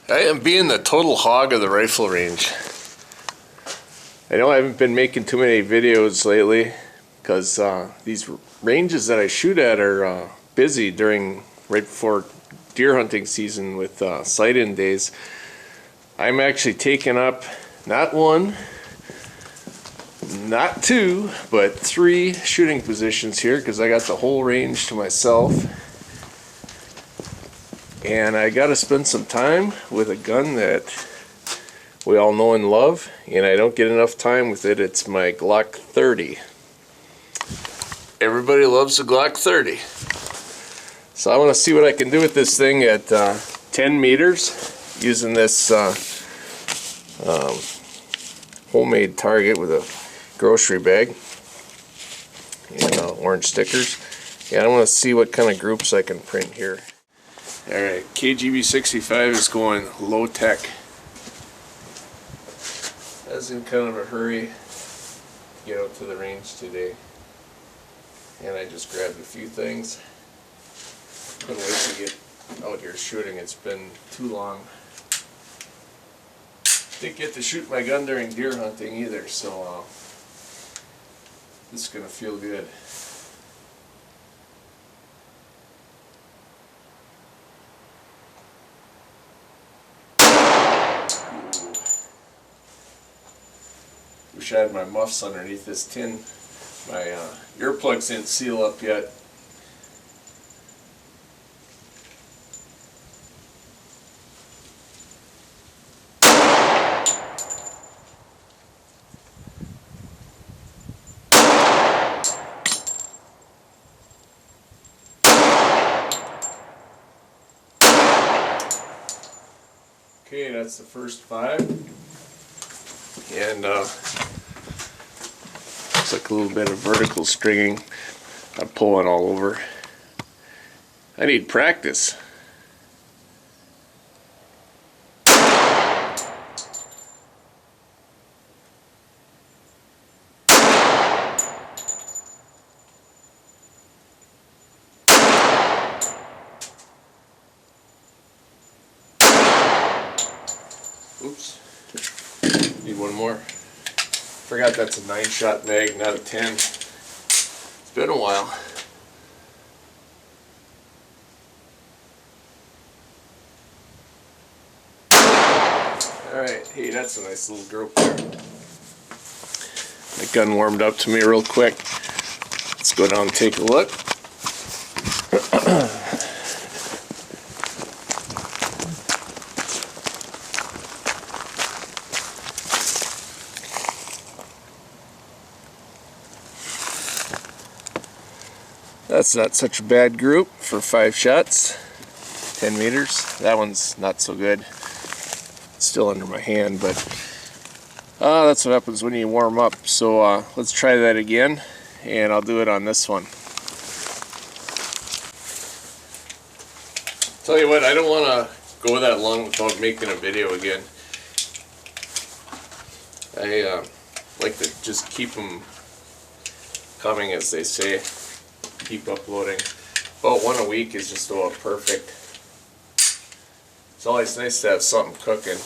I am being the total hog of the rifle range. I know I haven't been making too many videos lately because these ranges that I shoot at are busy right before deer hunting season with sight-in days. I'm actually taking up not one, not two, but 3 shooting positions here because I got the whole range to myself. And I got to spend some time with a gun that we all know and love, and I don't get enough time with it. It's my Glock 30. Everybody loves the Glock 30. So I want to see what I can do with this thing at 10 meters using this homemade target with a grocery bag and orange stickers. And I want to see what kind of groups I can print here. Alright, KGB65 is going low tech. I was in kind of a hurry to get out to the range today, and I just grabbed a few things. Couldn't wait to get out here shooting. It's been too long. Didn't get to shoot my gun during deer hunting either, so this is going to feel good. Wish I had my muffs underneath this tin. My earplugs didn't seal up yet. Okay, that's the first 5. And looks like a little bit of vertical stringing. I'm pulling all over. I need practice. Oops. Need one more. Forgot that's a 9-shot mag, not a 10. It's been a while. Alright, hey, that's a nice little group there. My gun warmed up to me real quick. Let's go down and take a look. That's not such a bad group for 5 shots, 10 meters. That one's not so good. It's still under my hand, but that's what happens when you warm up. So let's try that again, and I'll do it on this one. Tell you what, I don't want to go that long without making a video again. I like to just keep them coming, as they say. Keep uploading. About 1 a week is just about perfect. It's always nice to have something cooking.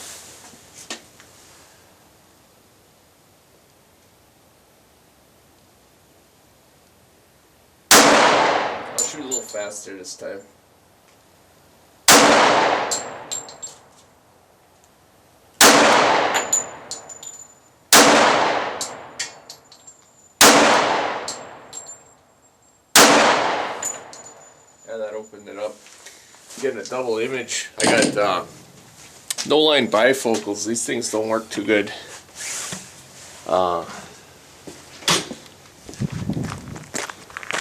I'll shoot a little faster this time. Yeah, that opened it up. Getting a double image. I got no line bifocals. These things don't work too good. I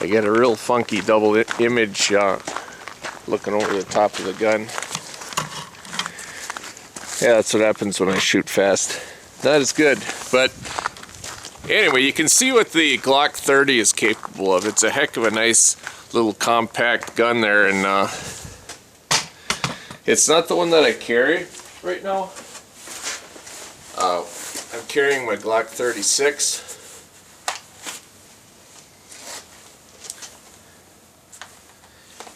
get a real funky double image looking over the top of the gun. Yeah, that's what happens when I shoot fast. Not as good, but anyway, you can see what the Glock 30 is capable of. It's a heck of a nice little compact gun there, and it's not the one that I carry right now. I'm carrying my Glock 36.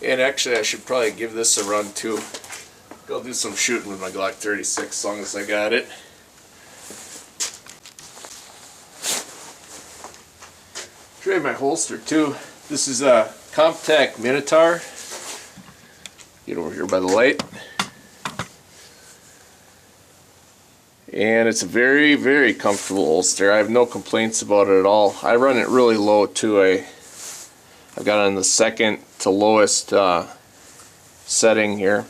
And actually I should probably give this a run too. I'll do some shooting with my Glock 36 as long as I got it. Try my holster too. This is a Comp-Tac Minotaur. Get over here by the light. And it's a very, very comfortable holster. I have no complaints about it at all. I run it really low too. I've got it on the second to lowest setting here.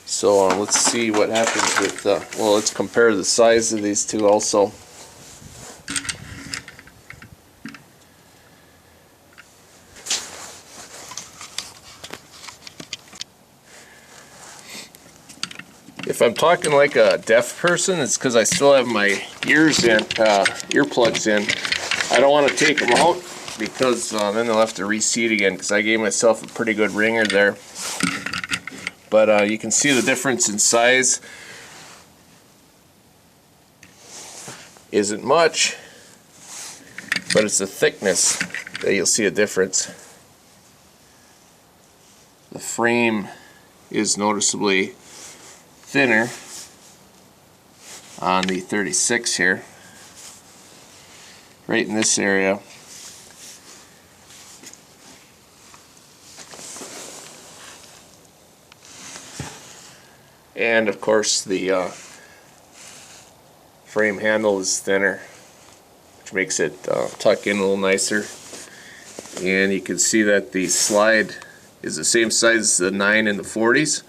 So let's see what happens with, well, let's compare the size of these two also. If I'm talking like a deaf person, it's because I still have my earplugs in. I don't want to take them out because then they'll have to reseat again, because I gave myself a pretty good ringer there. But you can see the difference in size. Isn't much, but it's the thickness that you'll see a difference. The frame is noticeably thinner on the 36 here, right in this area. And of course the frame handle is thinner, which makes it tuck in a little nicer. And you can see that the slide is the same size as the 9 and the 40s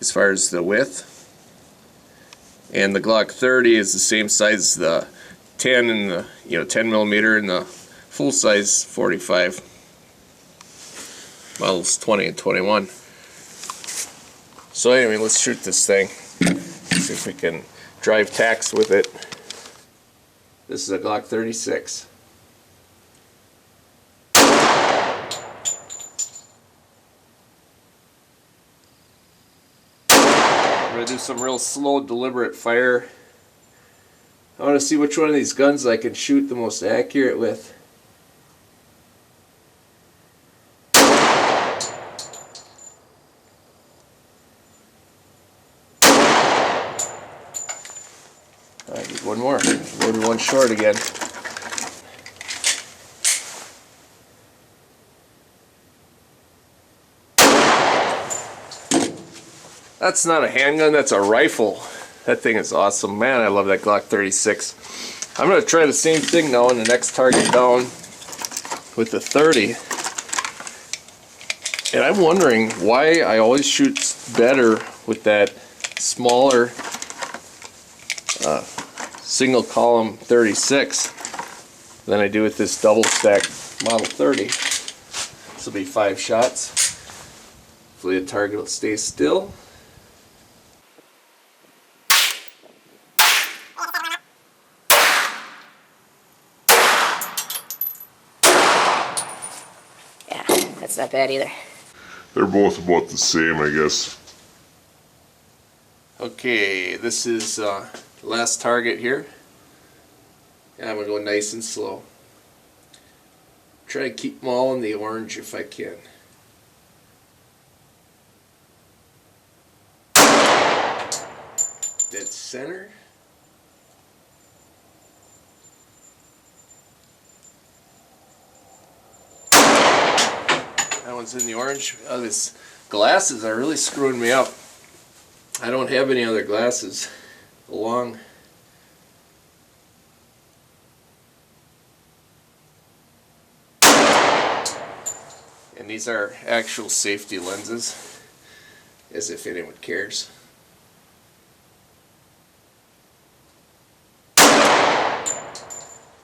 as far as the width. And the Glock 30 is the same size as the 10 and the 10 millimeter and the full size 45. Models 20 and 21. So anyway, let's shoot this thing. See if we can drive tacks with it. This is a Glock 36. I'm going to do some real slow, deliberate fire. I want to see which one of these guns I can shoot the most accurate with. I need one more. Loaded one short again. That's not a handgun, that's a rifle. That thing is awesome. Man, I love that Glock 36. I'm going to try the same thing now on the next target down with the 30. And I'm wondering why I always shoot better with that smaller single column 36 than I do with this double stack Model 30. This will be 5 shots. Hopefully the target will stay still. Yeah, that's not bad either. They're both about the same, I guess. Okay, this is the last target here. And I'm going to go nice and slow. Try to keep them all in the orange if I can. Dead center. That one's in the orange. Oh, these glasses are really screwing me up. I don't have any other glasses along. And these are actual safety lenses, as if anyone cares.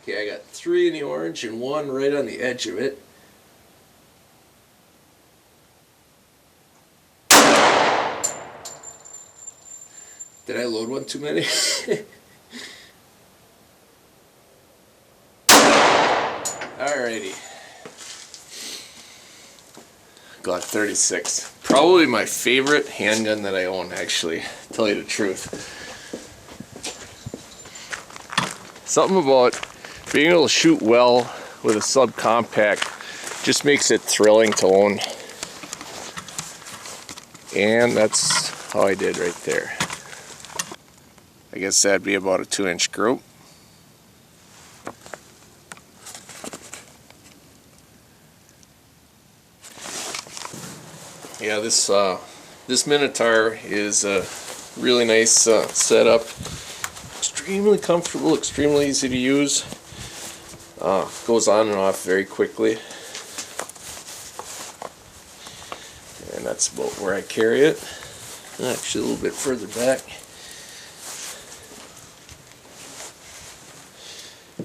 Okay, I got 3 in the orange and 1 right on the edge of it. Did I load one too many? Alrighty. Glock 36. Probably my favorite handgun that I own, actually, to tell you the truth. Something about being able to shoot well with a subcompact just makes it thrilling to own. And that's how I did right there. I guess that'd be about a 2-inch group. Yeah, this Minotaur is a really nice setup. Extremely comfortable, extremely easy to use. Goes on and off very quickly. And that's about where I carry it. Actually a little bit further back.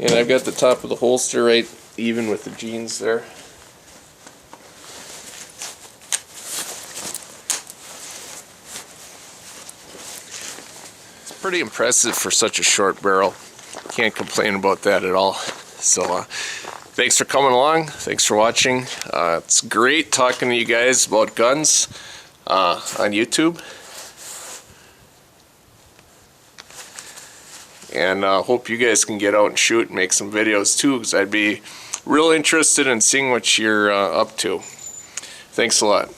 And I've got the top of the holster right even with the jeans there. It's pretty impressive for such a short barrel. Can't complain about that at all. So thanks for coming along. Thanks for watching. It's great talking to you guys about guns on YouTube. And hope you guys can get out and shoot and make some videos too, because I'd be real interested in seeing what you're up to. Thanks a lot.